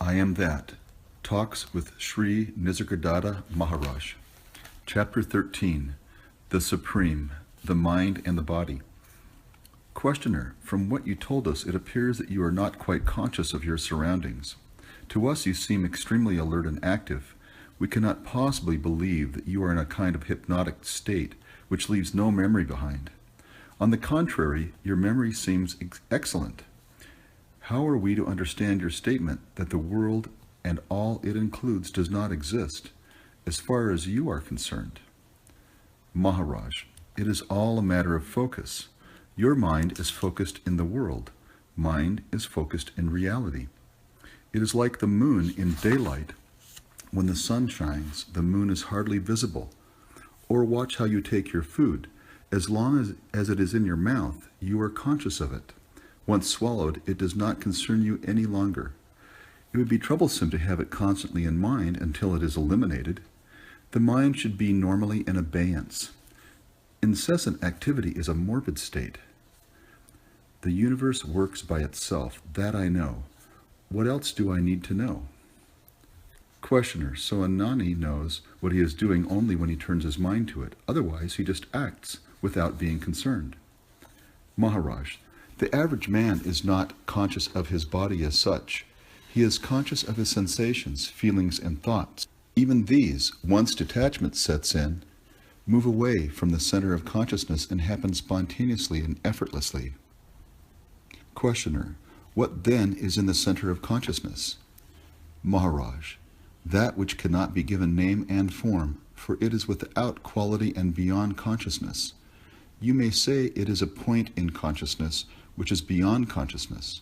I Am That. Talks with Sri Nisargadatta Maharaj. Chapter 13. The Supreme, the Mind and the Body. Questioner, from what you told us, it appears that you are not quite conscious of your surroundings. To us you seem extremely alert and active. We cannot possibly believe that you are in a kind of hypnotic state which leaves no memory behind. On the contrary, your memory seems excellent. How are we to understand your statement that the world and all it includes does not exist, as far as you are concerned? Maharaj, it is all a matter of focus. Your mind is focused in the world. Mind is focused in reality. It is like the moon in daylight. When the sun shines, the moon is hardly visible. Or watch how you take your food. As long as it is in your mouth, you are conscious of it. Once swallowed, it does not concern you any longer. It would be troublesome to have it constantly in mind until it is eliminated. The mind should be normally in abeyance. Incessant activity is a morbid state. The universe works by itself, that I know. What else do I need to know? Questioner, so a Gnani knows what he is doing only when he turns his mind to it. Otherwise, he just acts without being concerned. Maharaj, the average man is not conscious of his body as such. He is conscious of his sensations, feelings, and thoughts. Even these, once detachment sets in, move away from the center of consciousness and happen spontaneously and effortlessly. Questioner, what then is in the center of consciousness? Maharaj, that which cannot be given name and form, for it is without quality and beyond consciousness. You may say it is a point in consciousness which is beyond consciousness.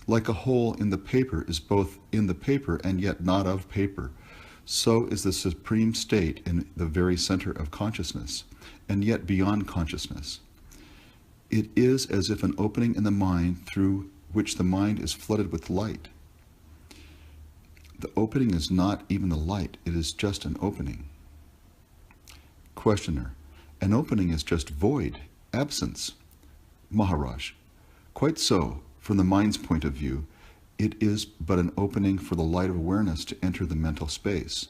Like a hole in the paper is both in the paper and yet not of paper, so is the supreme state in the very center of consciousness, and yet beyond consciousness. It is as if an opening in the mind through which the mind is flooded with light. The opening is not even the light, it is just an opening. Questioner, an opening is just void, absence. Maharaj, quite so. From the mind's point of view, it is but an opening for the light of awareness to enter the mental space.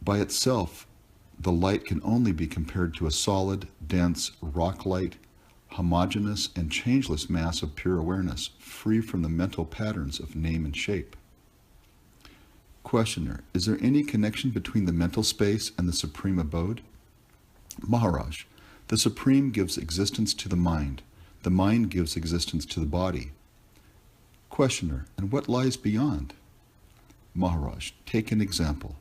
By itself, the light can only be compared to a solid, dense, rock-light, homogeneous, and changeless mass of pure awareness, free from the mental patterns of name and shape. Questioner, is there any connection between the mental space and the supreme abode? Maharaj, the supreme gives existence to the mind. The mind gives existence to the body. Questioner, and what lies beyond? Maharaj, take an example.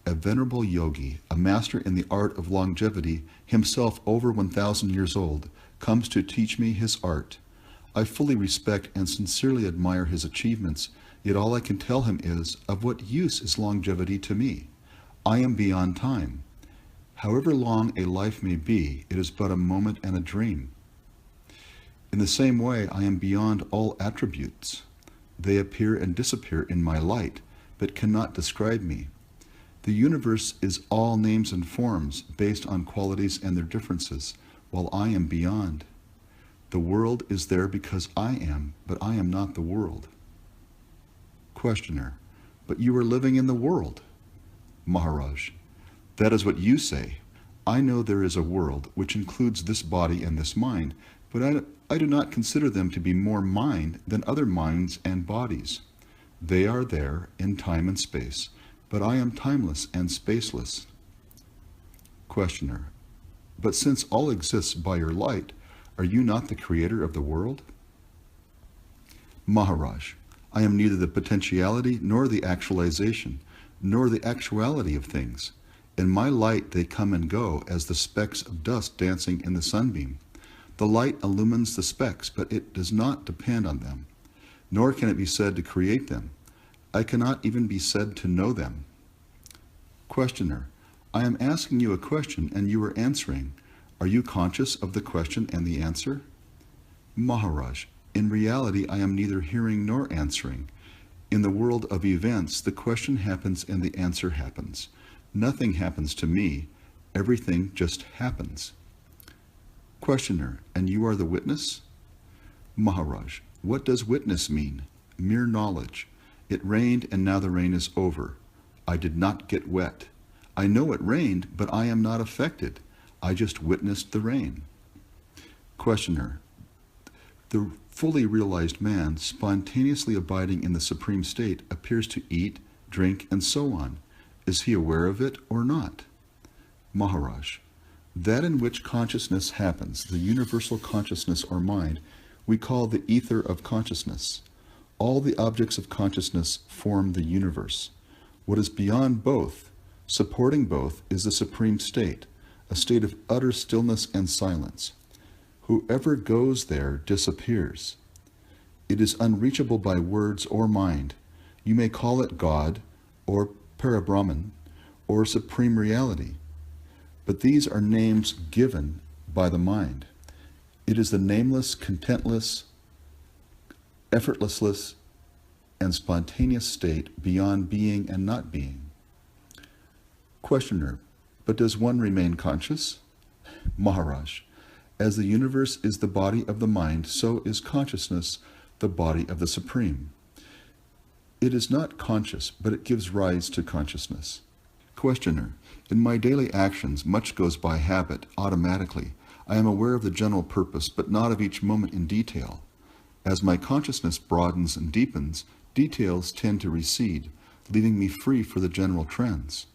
A venerable yogi, a master in the art of longevity, himself over 1,000 years old, comes to teach me his art. I fully respect and sincerely admire his achievements, yet all I can tell him is, of what use is longevity to me? I am beyond time. However long a life may be, it is but a moment and a dream. In the same way, I am beyond all attributes. They appear and disappear in my light, but cannot describe me. The universe is all names and forms based on qualities and their differences, while I am beyond. The world is there because I am, but I am not the world. Questioner, but you are living in the world. Maharaj, that is what you say. I know there is a world which includes this body and this mind, but I do not consider them to be more mine than other minds and bodies. They are there in time and space, but I am timeless and spaceless. Questioner, but since all exists by your light, are you not the creator of the world? Maharaj, I am neither the potentiality nor the actualization, nor the actuality of things. In my light they come and go as the specks of dust dancing in the sunbeam. The light illumines the specks, but it does not depend on them, nor can it be said to create them. I cannot even be said to know them. Questioner, I am asking you a question and you are answering. Are you conscious of the question and the answer? Maharaj, in reality I am neither hearing nor answering. In the world of events, the question happens and the answer happens. Nothing happens to me. Everything just happens. Questioner, and you are the witness? Maharaj, what does witness mean? Mere knowledge. It rained and now the rain is over. I did not get wet. I know it rained, but I am not affected. I just witnessed the rain. Questioner. The fully realized man, spontaneously abiding in the supreme state, appears to eat, drink, and so on. Is he aware of it or not? Maharaj. That in which consciousness happens, the universal consciousness or mind, we call the ether of consciousness. All the objects of consciousness form the universe. What is beyond both, supporting both, is the supreme state, a state of utter stillness and silence. Whoever goes there disappears. It is unreachable by words or mind. You may call it God, or Parabrahman, or Supreme Reality. But these are names given by the mind. It is the nameless, contentless, effortless, and spontaneous state beyond being and not being. Questioner. But does one remain conscious? Maharaj. As the universe is the body of the mind, so is consciousness the body of the Supreme. It is not conscious, but it gives rise to consciousness. Questioner. In my daily actions, much goes by habit, automatically. I am aware of the general purpose, but not of each moment in detail. As my consciousness broadens and deepens, details tend to recede, leaving me free for the general trends.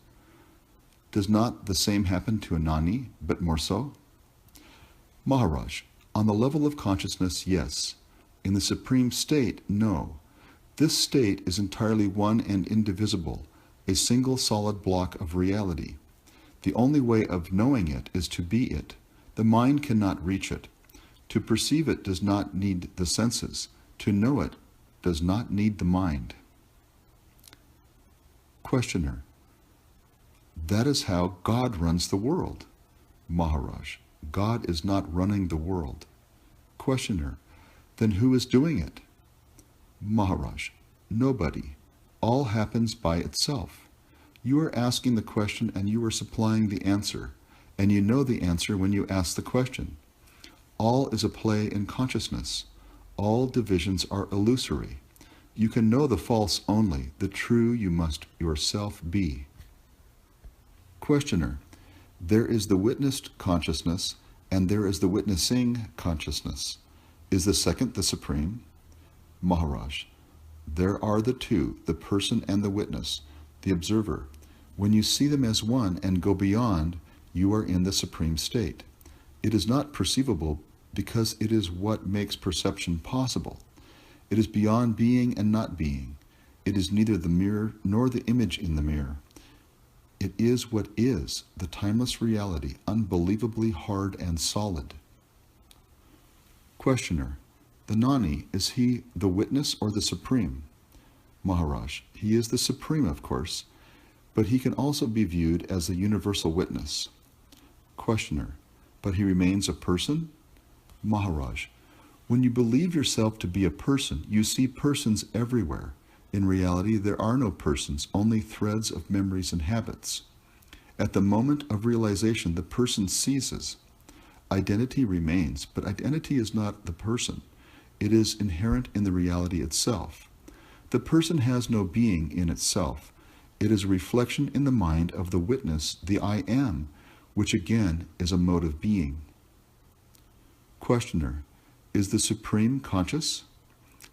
Does not the same happen to a Nani, but more so? Maharaj. On the level of consciousness, yes. In the supreme state, no. This state is entirely one and indivisible, a single solid block of reality. The only way of knowing it is to be it. The mind cannot reach it. To perceive it does not need the senses. To know it does not need the mind. Questioner. That is how God runs the world. Maharaj. God is not running the world. Questioner. Then who is doing it? Maharaj. Nobody. All happens by itself. You are asking the question and you are supplying the answer, and you know the answer when you ask the question. All is a play in consciousness. All divisions are illusory. You can know the false only, the true you must yourself be. Questioner. There is the witnessed consciousness, and there is the witnessing consciousness. Is the second the supreme? Maharaj. There are the two, the person and the witness, the observer. When you see them as one and go beyond, you are in the supreme state. It is not perceivable because it is what makes perception possible. It is beyond being and not being. It is neither the mirror nor the image in the mirror. It is what is, the timeless reality, unbelievably hard and solid. Questioner. The Nani, is he the witness or the supreme? Maharaj. He is the supreme, of course, but he can also be viewed as the universal witness. Questioner. But he remains a person? Maharaj. When you believe yourself to be a person, you see persons everywhere. In reality, there are no persons, only threads of memories and habits. At the moment of realization, the person ceases. Identity remains, but identity is not the person. It is inherent in the reality itself. The person has no being in itself. It is a reflection in the mind of the witness, the I am, which again is a mode of being. Questioner. Is the Supreme conscious?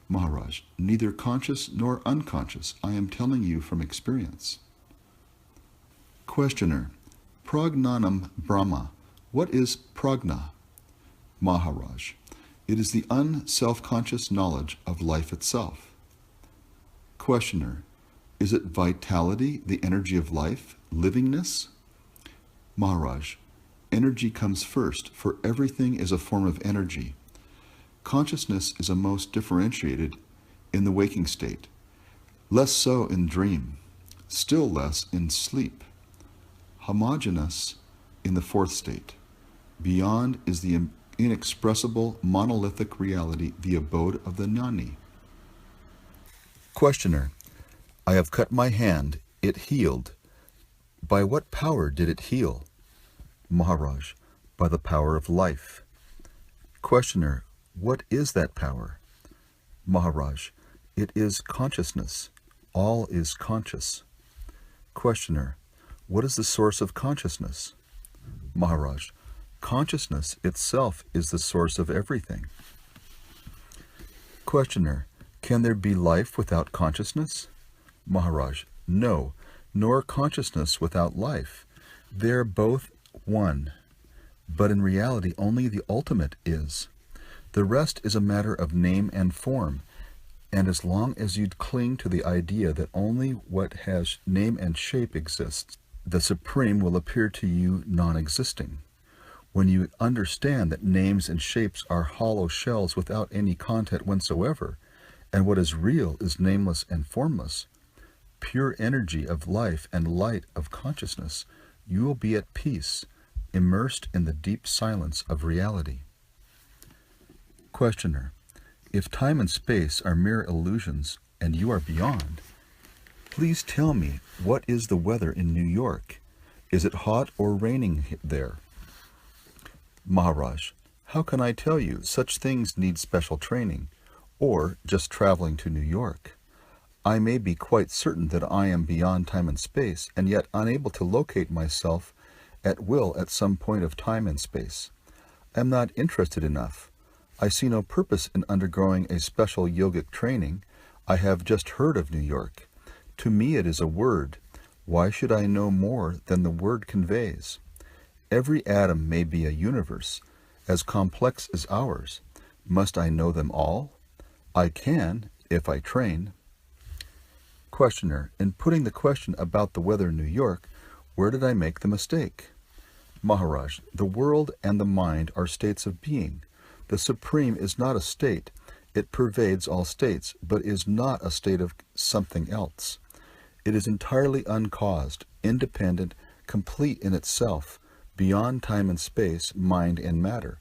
Maharaj. Neither conscious nor unconscious. I am telling you from experience. Questioner. Pragnanam Brahma. What is prajna? Maharaj. It is the unself-conscious knowledge of life itself. Questioner. Is it vitality, the energy of life, livingness? Maharaj. Energy comes first, for everything is a form of energy. Consciousness is a most differentiated in the waking state, less so in dream, still less in sleep, homogeneous in the fourth state. Beyond is the inexpressible monolithic reality, the abode of the Nani. Questioner. I have cut my hand, it healed. By what power did it heal? Maharaj. By the power of life. Questioner. What is that power? Maharaj. It is consciousness. All is conscious. Questioner, what is the source of consciousness? Maharaj, consciousness itself is the source of everything. Questioner, can there be life without consciousness? Maharaj, no, nor consciousness without life. They're both one, but in reality only the ultimate is. The rest is a matter of name and form, and as long as you cling to the idea that only what has name and shape exists, the Supreme will appear to you non-existing. When you understand that names and shapes are hollow shells without any content whatsoever, and what is real is nameless and formless, pure energy of life and light of consciousness, you will be at peace, immersed in the deep silence of reality. Questioner, if time and space are mere illusions and you are beyond, please tell me, what is the weather in New York? Is it hot or raining there? Maharaj, how can I tell you? Such things need special training, or just traveling to New York. I may be quite certain that I am beyond time and space, and yet unable to locate myself at will at some point of time and space. I am not interested enough. I see no purpose in undergoing a special yogic training. I have just heard of New York. To me it is a word. Why should I know more than the word conveys? Every atom may be a universe, as complex as ours. Must I know them all? I can, if I train. Questioner, in putting the question about the weather in New York, where did I make the mistake? Maharaj, the world and the mind are states of being. The Supreme is not a state. It pervades all states, but is not a state of something else. It is entirely uncaused, independent, complete in itself, beyond time and space, mind and matter.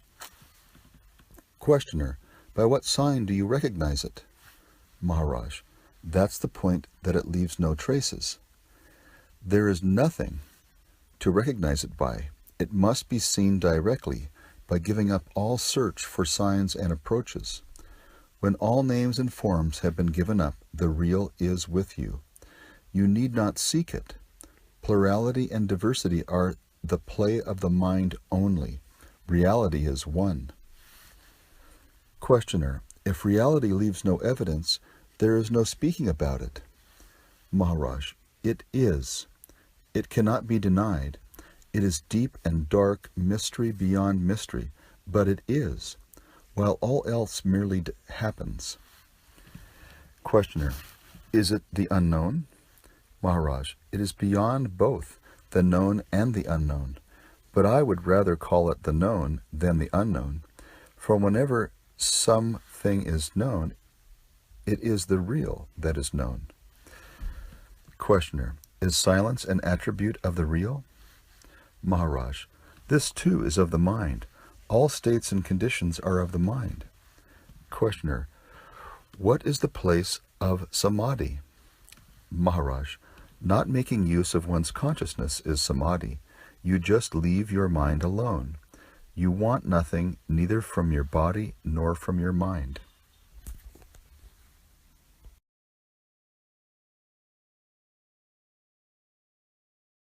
Questioner, by what sign do you recognize it? Maharaj, that's the point, that it leaves no traces. There is nothing to recognize it by. It must be seen directly, by giving up all search for signs and approaches. When all names and forms have been given up, the real is with you. You need not seek it. Plurality and diversity are the play of the mind only. Reality is one. Questioner, if reality leaves no evidence, there is no speaking about it. Maharaj, it is. It cannot be denied. It is deep and dark, mystery beyond mystery, but it is, while all else merely happens. Questioner, is it the unknown? Maharaj, it is beyond both the known and the unknown, but I would rather call it the known than the unknown, for whenever something is known, it is the real that is known. Questioner, is silence an attribute of the real? Maharaj, this too is of the mind. All states and conditions are of the mind. Questioner, what is the place of samadhi? Maharaj, not making use of one's consciousness is samadhi. You just leave your mind alone. You want nothing, neither from your body nor from your mind.